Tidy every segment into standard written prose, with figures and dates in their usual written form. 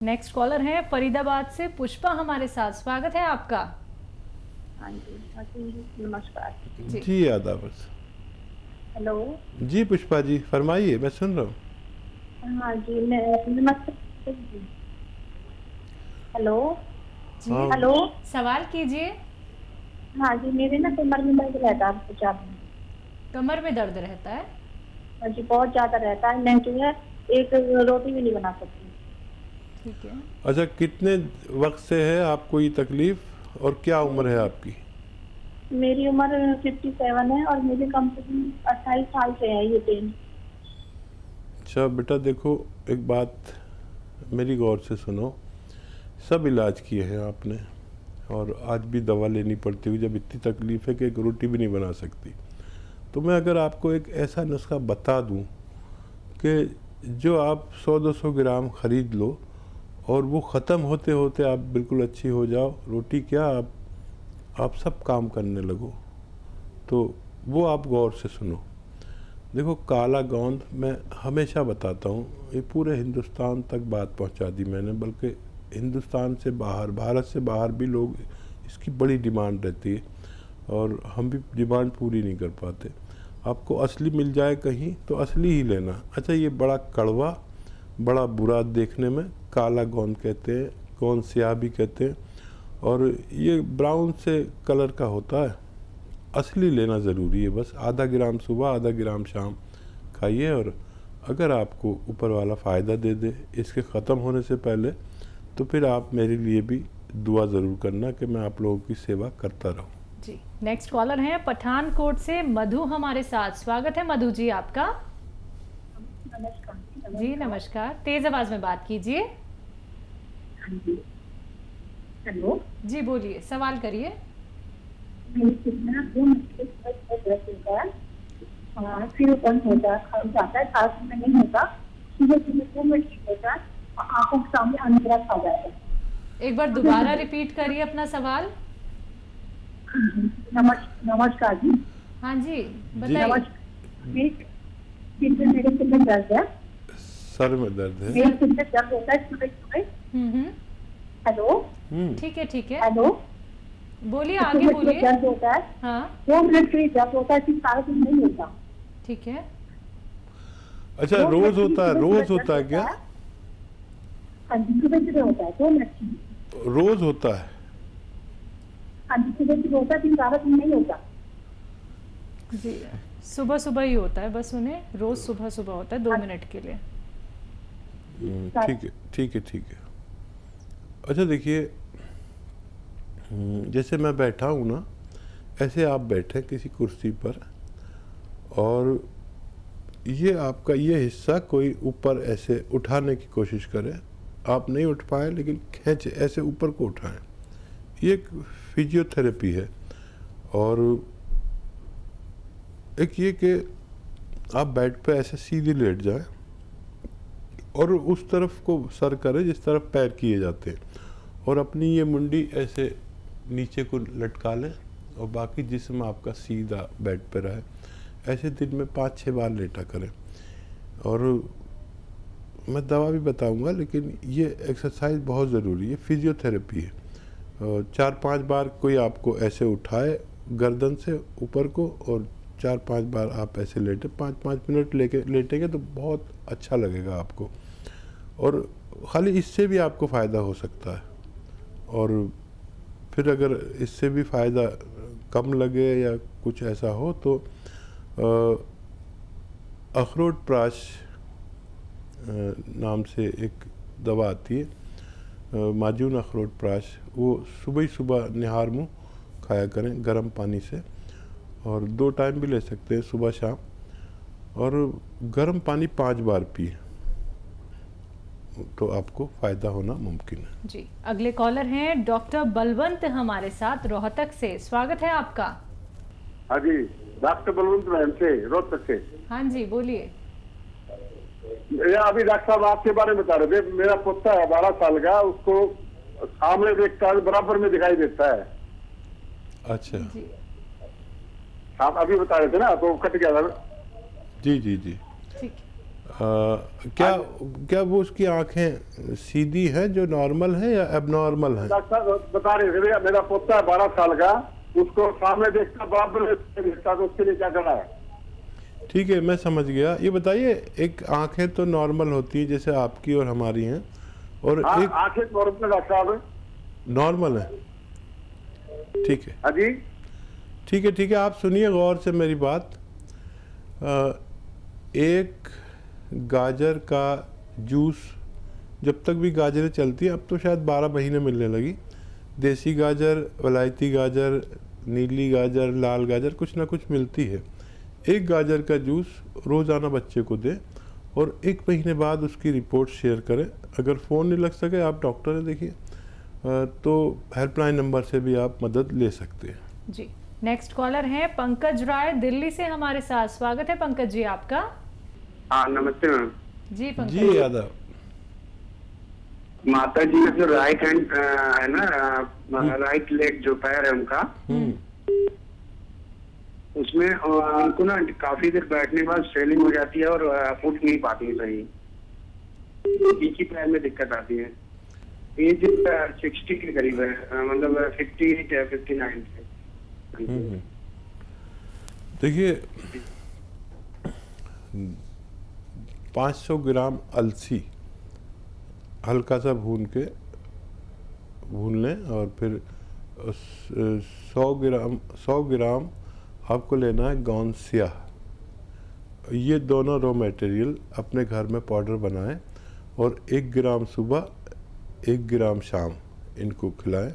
Next collar है फरीदाबाद से पुष्पा हमारे साथ। स्वागत है आपका। हाँ जी नमस्कार जी आदाब। हेलो जी पुष्पा जी फरमाइए, मैं सुन रहा हूँ। हाँ जी नमस्ते जी। हेलो जी हाँ। हेलो सवाल कीजिए। हाँ जी मेरे ना कमर में दर्द रहता है बहुत ज्यादा। कमर में दर्द रहता है? हाँ जी बहुत ज्यादा रहता है, मैं जो है एक रोटी भी नहीं बना सकती। ठीक है। अच्छा, कितने वक्त से है आपको ये तकलीफ और क्या उम्र है आपकी? मेरी उम्र 57 है और मुझे कम से कम 28 साल से है ये पेन। अच्छा बेटा देखो, एक बात मेरी गौर से सुनो। सब इलाज किए हैं आपने और आज भी दवा लेनी पड़ती हुई जब इतनी तकलीफ है कि एक रोटी भी नहीं बना सकती। तो मैं अगर आपको एक ऐसा नुस्खा बता दूं कि जो आप 100-200 ग्राम ख़रीद लो और वो ख़त्म होते होते आप बिल्कुल अच्छी हो जाओ, रोटी क्या आप सब काम करने लगो, तो वो आप गौर से सुनो। देखो काला गोंद मैं हमेशा बताता हूँ, ये पूरे हिंदुस्तान तक बात पहुँचा दी मैंने, बल्कि हिंदुस्तान से बाहर, भारत से बाहर भी लोग इसकी बड़ी डिमांड रहती है और हम भी डिमांड पूरी नहीं कर पाते। आपको असली मिल जाए कहीं तो असली ही लेना। अच्छा, ये बड़ा कड़वा, बड़ा बुरा देखने में, काला गोंद कहते हैं, गोंद स्याह भी कहते हैं, और ये ब्राउन से कलर का होता है। असली लेना ज़रूरी है। बस आधा ग्राम सुबह, आधा ग्राम शाम खाइए और अगर आपको ऊपर वाला फ़ायदा दे दे इसके ख़त्म होने से पहले, तो फिर आप मेरे लिए भी दुआ ज़रूर करना कि मैं आप लोगों की सेवा करता रहूं। जी नेक्स्ट कॉलर है पठानकोट से मधु हमारे साथ। स्वागत है मधु जी आपका। नमस्कार जी नमस्कार, तेज आवाज में बात कीजिए। हाँ जी हेलो जी बोलिए, सवाल करिए। मेरी कितना 2 मिनट दर्द होता है, फिर बंद होता है, जाता है, सांस में नहीं होता, सुबह सुबह 2 मिनट ठीक होता है और आंखों के सामने अंधेरा खा जाता है। एक बार दोबारा रिपीट करिए अपना सवाल। नमस्कार जी। हाँ जी जी। बताइए। मेरे सिर में दर्द है, सर में दर्द है? मेरे सिर में दर्द होता है सुबह सुबह। हेलो ठीक है ठीक है, हेलो बोलिए आगे बोलिए। दर्द होता है, हाँ 2 मिनट के लिए दर्द होता है, फिर सारा दिन नहीं होता। ठीक है। अच्छा, रोज होता है? रोज होता है क्या? हाँ जी सुबह सुबह होता है, 2 मिनट के लिए। रोज होता है? हाँ जी सुबह सुबह होता है, फिर सारा दिन नहीं होता। जी सुबह सुबह ही होता है, बस उन्हें रोज सुबह सुबह होता है 2 मिनट के लिए। ठीक है ठीक है ठीक है। अच्छा देखिए, जैसे मैं बैठा हूँ ना, ऐसे आप बैठे किसी कुर्सी पर और ये आपका ये हिस्सा कोई ऊपर ऐसे उठाने की कोशिश करे, आप नहीं उठ पाए लेकिन खींचे, ऐसे ऊपर को उठाएं। ये एक फिजियोथेरेपी है। और एक ये कि आप बेड पे ऐसे सीधे लेट जाएं और उस तरफ को सर करें जिस तरफ पैर किए जाते हैं, और अपनी ये मुंडी ऐसे नीचे को लटका लें और बाकी जिस्म आपका सीधा बेड पे रहे। ऐसे दिन में 5-6 बार लेटा करें। और मैं दवा भी बताऊंगा, लेकिन ये एक्सरसाइज बहुत ज़रूरी है, फिजियोथेरेपी है। 4-5 बार कोई आपको ऐसे उठाए गर्दन से ऊपर को और 4-5 बार आप ऐसे लेटे, 5-5 मिनट लेटेंगे तो बहुत अच्छा लगेगा आपको। और खाली इससे भी आपको फ़ायदा हो सकता है। और फिर अगर इससे भी फ़ायदा कम लगे या कुछ ऐसा हो तो अखरोट प्राश नाम से एक दवा आती है, माजून अखरोट प्राश, वो सुबह ही सुबह निहार मुँह खाया करें गर्म पानी से, और 2 टाइम भी ले सकते हैं, सुबह शाम। और गर्म पानी 5 बार पिए तो आपको फ़ायदा होना मुमकिन है। जी अगले कॉलर हैं डॉक्टर बलवंत हमारे साथ रोहतक से। स्वागत है आपका। हाँ जी, डॉक्टर बलवंत मैम से, रोहतक से। हाँ जी बोलिए। अभी डॉक्टर साहब आपके बारे में बता रहे थे। मेरा पोता है 12 साल का, उसको सामने देखता है, बराबर में दिखाई देता है। अच्छा जी आप अभी बता रहे थे ना, तो कट गया था। जी जी जी। ठीक। क्या क्या वो उसकी आंखें सीधी है जो नॉर्मल है या एबनॉर्मल है? डॉक्टर साहब बता रहे थे, मेरा पोता है 12 साल का, उसको सामने देखता बराबर में देखता, तो उसके लिए क्या करना है? ठीक है, मैं समझ गया। ये बताइए, एक आंखें तो नॉर्मल होती है जैसे आपकी और हमारी हैं, और हाँ, एक आंखें नॉर्मल डॉक्टर साहब। नॉर्मल है। ठीक है, हाँ जी। ठीक है, ठीक है, आप सुनिए गौर से मेरी बात। एक गाजर का जूस, जब तक भी गाजरें चलती हैं, अब तो शायद 12 महीने मिलने लगी, देसी गाजर, वलायती गाजर, नीली गाजर, लाल गाजर, कुछ ना कुछ मिलती है। एक गाजर का जूस रोज़ाना बच्चे को दें और 1 महीने बाद उसकी रिपोर्ट शेयर करें। अगर फ़ोन नहीं लग सके, आप डॉक्टर से देखिए, तो हेल्पलाइन नंबर से भी आप मदद ले सकते हैं। जी, नेक्स्ट कॉलर हैं पंकज राय दिल्ली से हमारे साथ। स्वागत है पंकज जी आपका। हाँ नमस्ते मैम। जी पंकज जी यादव, माता जी का जो राइट हैंड है ना, राइट लेग जो पैर है उनका, उसमें उनको ना काफी देर बैठने के बाद स्वेलिंग हो जाती है और उठ नहीं पाती है सही, एक ही पैर में दिक्कत आती है। एज 60 के करीब है, मतलब 58 या 59 है। देखिए 500 ग्राम अलसी हल्का सा भून लें, और फिर 100 ग्राम आपको लेना है गौन स्याह। ये दोनों रॉ मटेरियल अपने घर में पाउडर बनाएं और 1 ग्राम सुबह 1 ग्राम शाम इनको खिलाएं,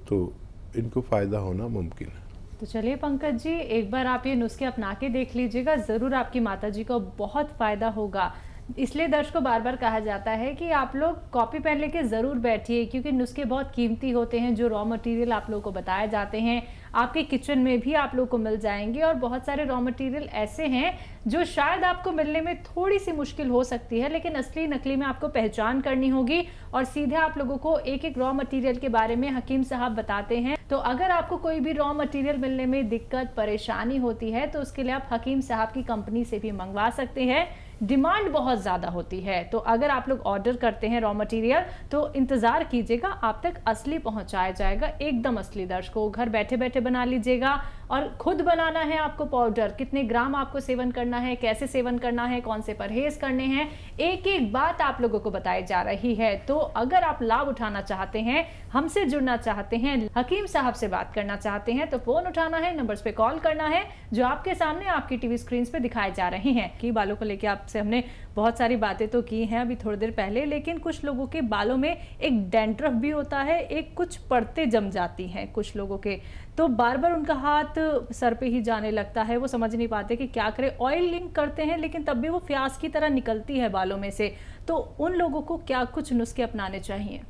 तो इनको फ़ायदा होना मुमकिन है। तो चलिए पंकज जी, एक बार आप ये नुस्खे अपना के देख लीजिएगा, ज़रूर आपकी माता जी को बहुत फ़ायदा होगा। इसलिए दर्शकों को बार बार कहा जाता है कि आप लोग कॉपी पेन लेके ज़रूर बैठिए, क्योंकि नुस्खे बहुत कीमती होते हैं। जो रॉ मटेरियल आप लोगों को बताए जाते हैं आपके किचन में भी आप लोग को मिल जाएंगे, और बहुत सारे रॉ मटेरियल ऐसे हैं जो शायद आपको मिलने में थोड़ी सी मुश्किल हो सकती है, लेकिन असली नकली में आपको पहचान करनी होगी। और सीधे आप लोगों को एक एक रॉ मटेरियल के बारे में हकीम साहब बताते हैं। तो अगर आपको कोई भी रॉ मटेरियल मिलने में दिक्कत परेशानी होती है, तो उसके लिए आप हकीम साहब की कंपनी से भी मंगवा सकते हैं। डिमांड बहुत ज़्यादा होती है, तो अगर आप लोग ऑर्डर करते हैं रॉ मटेरियल, तो इंतज़ार कीजिएगा, आप तक असली पहुंचाया जाएगा, एकदम असली। दर्शकों, घर बैठे बैठे बना लीजिएगा, और खुद बनाना है आपको पाउडर, कितने ग्राम आपको सेवन करना है, कैसे सेवन करना है, कौन से परहेज करने हैं, एक एक बात आप लोगों को बताई जा रही है। तो अगर आप लाभ उठाना चाहते हैं, हमसे जुड़ना चाहते हैं, हकीम साहब से बात करना चाहते हैं, तो फोन उठाना है, नंबर्स पे कॉल करना है जो आपके सामने आपकी टीवी स्क्रीन पे दिखाए जा रहे हैं। कि बालों को लेकर आपसे हमने बहुत सारी बातें तो की हैं अभी थोड़ी देर पहले, लेकिन कुछ लोगों के बालों में एक डैंड्रफ भी होता है, एक कुछ परतें जम जाती हैं कुछ लोगों के, तो बार बार उनका हाथ सर पे ही जाने लगता है, वो समझ नहीं पाते कि क्या करें। ऑयलिंग करते हैं लेकिन तब भी वो फ्यास की तरह निकलती है बालों में से, तो उन लोगों को क्या कुछ नुस्खे अपनाने चाहिए?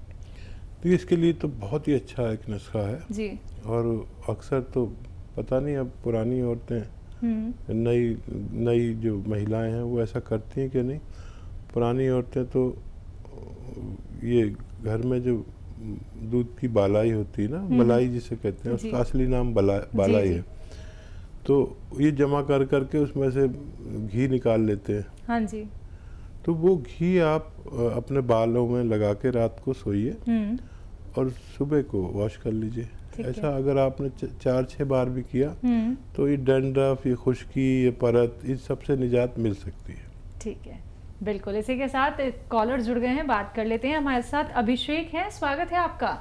तो इसके लिए तो बहुत ही अच्छा एक नुस्खा है जी। और अक्सर तो पता नहीं अब पुरानी औरतें, नई जो महिलाएं हैं वो ऐसा करती हैं कि नहीं। पुरानी औरतें तो ये घर में जो दूध की बालाई होती है ना, मलाई जिसे कहते हैं, उसका असली नाम बालाई है, तो ये जमा कर करके उसमें से घी निकाल लेते हैं। हाँ जी। तो वो घी आप अपने बालों में लगा के रात को सोइए और सुबह को वॉश कर लीजिए। ऐसा अगर आपने 4-6 बार भी किया तो ये डैंड्रफ, ये खुश्की, ये परत, इस सबसे निजात मिल सकती है। ठीक है, बिल्कुल। इसी के साथ कॉलर जुड़ गए हैं, बात कर लेते हैं। हमारे साथ अभिषेक हैं, स्वागत है आपका।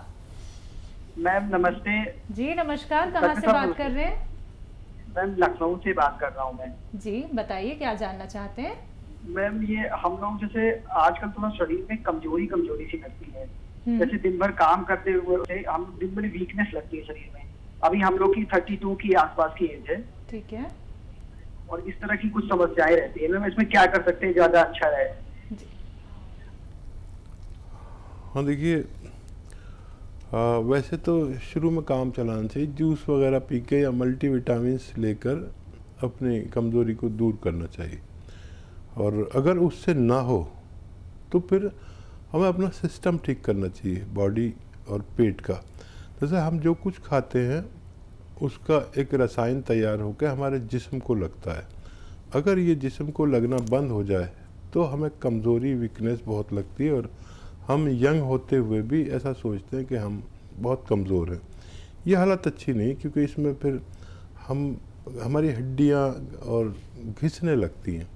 मैम नमस्ते। जी नमस्कार, कहाँ से बात कर रहे हैं? मैम लखनऊ से बात कर रहा हूँ मैं। जी बताइए, क्या जानना चाहते हैं? मैम ये हम लोग जैसे आजकल थोड़ा शरीर में कमजोरी सी लगती है, जैसे दिन भर काम करते हुए हम दिन भर वीकनेस लगती है शरीर में। अभी हम लोग की 32 की आसपास की एज है। ठीक है। और इस तरह की कुछ समस्याएं रहती है, मैम इसमें क्या कर सकते हैं ज्यादा अच्छा रहे? हाँ देखिए, वैसे तो शुरू में काम चलाना चाहिए, जूस वगैरह पी के या मल्टीविटामिन्स लेकर अपनी कमज़ोरी को दूर करना चाहिए। और अगर उससे ना हो तो फिर हमें अपना सिस्टम ठीक करना चाहिए, बॉडी और पेट का। जैसे हम जो कुछ खाते हैं उसका एक रसायन तैयार होकर हमारे जिस्म को लगता है। अगर ये जिस्म को लगना बंद हो जाए तो हमें कमज़ोरी वीकनेस बहुत लगती है और हम यंग होते हुए भी ऐसा सोचते हैं कि हम बहुत कमज़ोर हैं। ये हालत अच्छी नहीं, क्योंकि इसमें फिर हमारी हड्डियाँ और घिसने लगती हैं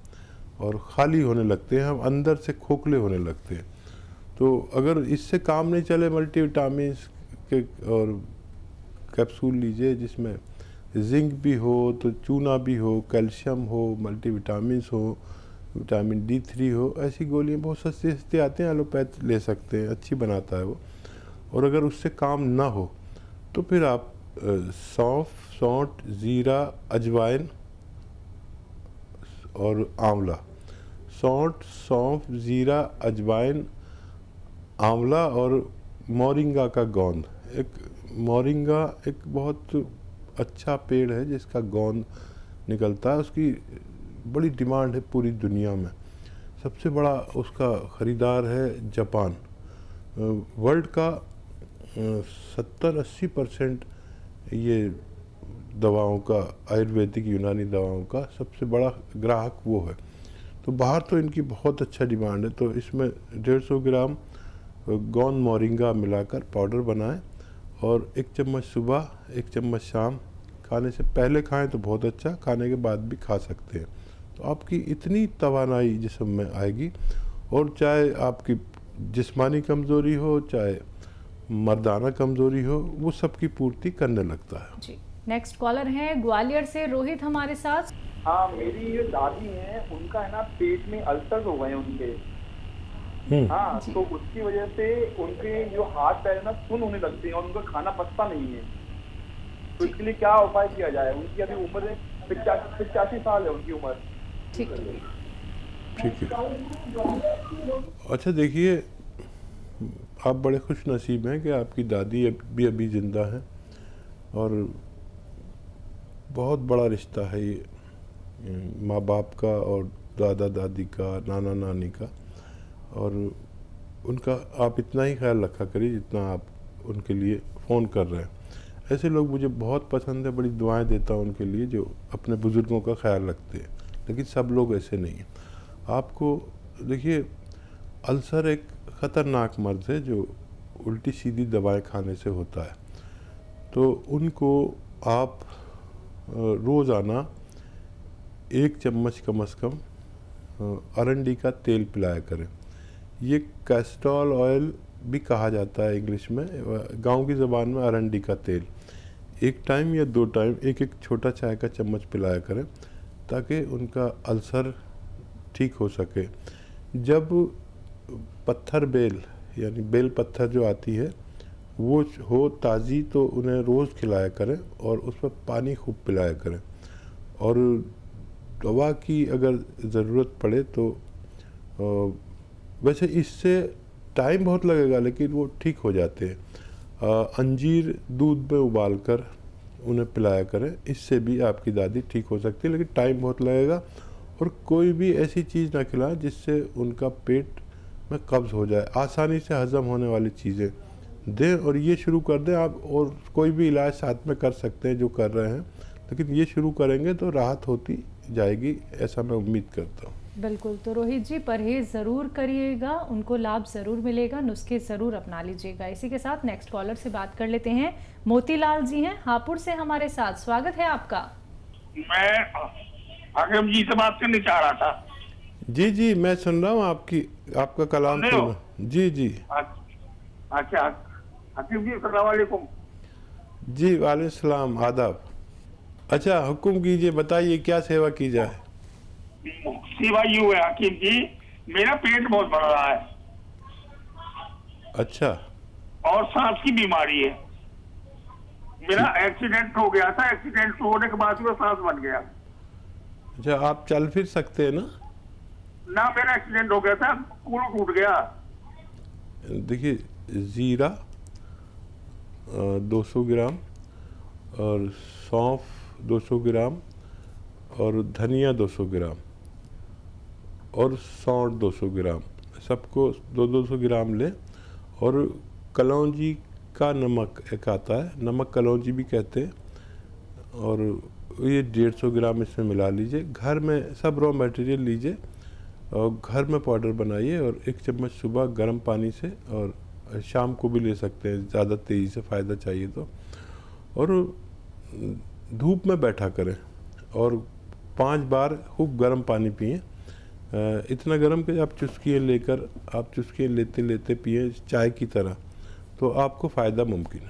और ख़ाली होने लगते हैं, हम अंदर से खोखले होने लगते हैं। तो अगर इससे काम नहीं चले, मल्टीविटामिन्स के और कैप्सूल लीजिए जिसमें जिंक भी हो, तो चूना भी हो, कैल्शियम हो, मल्टीविटामिन्स हो, विटामिन D3 हो, ऐसी गोलियाँ बहुत सस्ती सस्ती आती हैं, एलोपैथ ले सकते हैं, अच्छी बनाता है वो। और अगर उससे काम ना हो तो फिर आप सौंफ, सौंठ, ज़ीरा, अजवाइन और आंवला, सौंठ, सौंफ, ज़ीरा, अजवाइन, आंवला और मोरिंगा का गोंद। मोरिंगा एक बहुत अच्छा पेड़ है जिसका गोंद निकलता है, उसकी बड़ी डिमांड है पूरी दुनिया में। सबसे बड़ा उसका ख़रीदार है जापान। वर्ल्ड का 70-80% ये दवाओं का, आयुर्वेदिक यूनानी दवाओं का सबसे बड़ा ग्राहक वो है। तो बाहर तो इनकी बहुत अच्छा डिमांड है। तो इसमें 150 ग्राम गोंद मोरिंगा मिलाकर पाउडर बनाएं और 1 चम्मच सुबह, 1 चम्मच शाम, खाने से पहले खाएं तो बहुत अच्छा, खाने के बाद भी खा सकते हैं। तो आपकी इतनी तवानाई जिस्म में आएगी, और चाहे आपकी जिस्मानी कमज़ोरी हो, चाहे मर्दाना कमज़ोरी हो, वो सबकी पूर्ति करने लगता है। जी, नेक्स्ट कॉलर हैं ग्वालियर से रोहित हमारे साथ। हाँ, मेरी ये दादी हैं, उनका है ना पेट में अल्सर हो गए उनके। हाँ, तो उसकी वजह से उनके जो हाथ पैर ना सुन्न होने लगते हैं और उनका खाना पचता नहीं है। तो इसके लिए क्या उपाय किया जाए? उनकी अभी उम्र 85 साल है उनकी उम्र। ठीक है, ठीक है। अच्छा देखिए, आप बड़े खुश नसीब हैं कि आपकी दादी अभी ज़िंदा हैं, और बहुत बड़ा रिश्ता है ये माँ बाप का और दादा दादी का, नाना नानी का। और उनका आप इतना ही ख्याल रखा करिए जितना आप उनके लिए फ़ोन कर रहे हैं। ऐसे लोग मुझे बहुत पसंद है, बड़ी दुआएं देता हूँ उनके लिए जो अपने बुज़ुर्गों का ख्याल रखते हैं, लेकिन सब लोग ऐसे नहीं हैं। आपको देखिए, अल्सर एक ख़तरनाक मर्ज़ है जो उल्टी सीधी दवाएं खाने से होता है। तो उनको आप रोज़ाना 1 चम्मच कम से कम अरंडी का तेल पिलाया करें। ये कैस्ट्रॉल ऑयल भी कहा जाता है इंग्लिश में, गांव की ज़बान में अरंडी का तेल। 1 टाइम या 2 टाइम 1-1 छोटा चाय का चम्मच पिलाया करें, ताकि उनका अल्सर ठीक हो सके। जब पत्थर बेल यानी बेल पत्थर जो आती है वो हो ताज़ी, तो उन्हें रोज़ खिलाया करें और उस पर पानी खूब पिलाया करें। और दवा की अगर ज़रूरत पड़े तो वैसे इससे टाइम बहुत लगेगा, लेकिन वो ठीक हो जाते हैं। अंजीर दूध में उबाल कर उन्हें पिलाया करें, इससे भी आपकी दादी ठीक हो सकती है, लेकिन टाइम बहुत लगेगा। और कोई भी ऐसी चीज़ ना खिलाएं जिससे उनका पेट में कब्ज़ हो जाए। आसानी से हज़म होने वाली चीज़ें दें और ये शुरू कर दें आप। और कोई भी इलाज साथ में कर सकते हैं जो कर रहे हैं, लेकिन ये शुरू करेंगे तो राहत होती जाएगी, ऐसा मैं उम्मीद करता हूँ। बिल्कुल। तो रोहित जी, परहेज ज़रूर करिएगा, उनको लाभ ज़रूर मिलेगा, नुस्खे ज़रूर अपना लीजिएगा। इसी के साथ नेक्स्ट कॉलर से बात कर लेते हैं। मोतीलाल जी हैं हापुड़ से हमारे साथ, स्वागत है आपका। मैं हाकिम जी से बात करनी चाह रहा था। जी जी, मैं सुन रहा हूँ आपका कलाम सुन रहा हूँ। जी जी। अच्छा हाकिम जी, अस्सलाम वालेकुम। जी वालेकुम सलाम, आदाब। अच्छा, हुक्म कीजिए, बताइए क्या सेवा की जाए। सेवा यूँ है हाकिम जी, मेरा पेट बहुत बढ़ रहा है। अच्छा। और सांस की बीमारी है। मेरा एक्सीडेंट हो गया था, एक्सीडेंट होने के बाद में सांस बन गया। अच्छा, आप चल फिर सकते हैं ना? ना, मेरा एक्सीडेंट हो गया था, कूल टूट गया। देखिए, ज़ीरा 200 ग्राम और सौंफ 200 ग्राम और धनिया 200 ग्राम और सौंठ 200 ग्राम, सबको 200 ग्राम लें। और कलौंजी का नमक एक आता है, नमक कलौंजी भी कहते हैं, और ये 150 ग्राम इसमें मिला लीजिए। घर में सब रॉ मटेरियल लीजिए और घर में पाउडर बनाइए और 1 चम्मच सुबह गर्म पानी से, और शाम को भी ले सकते हैं ज़्यादा तेज़ी से फ़ायदा चाहिए तो। और धूप में बैठा करें और 5 बार खूब गर्म पानी पिएं, इतना गर्म कि आप चुस्कियाँ लेते लेते पिएं चाय की तरह, तो आपको फ़ायदा मुमकिन है।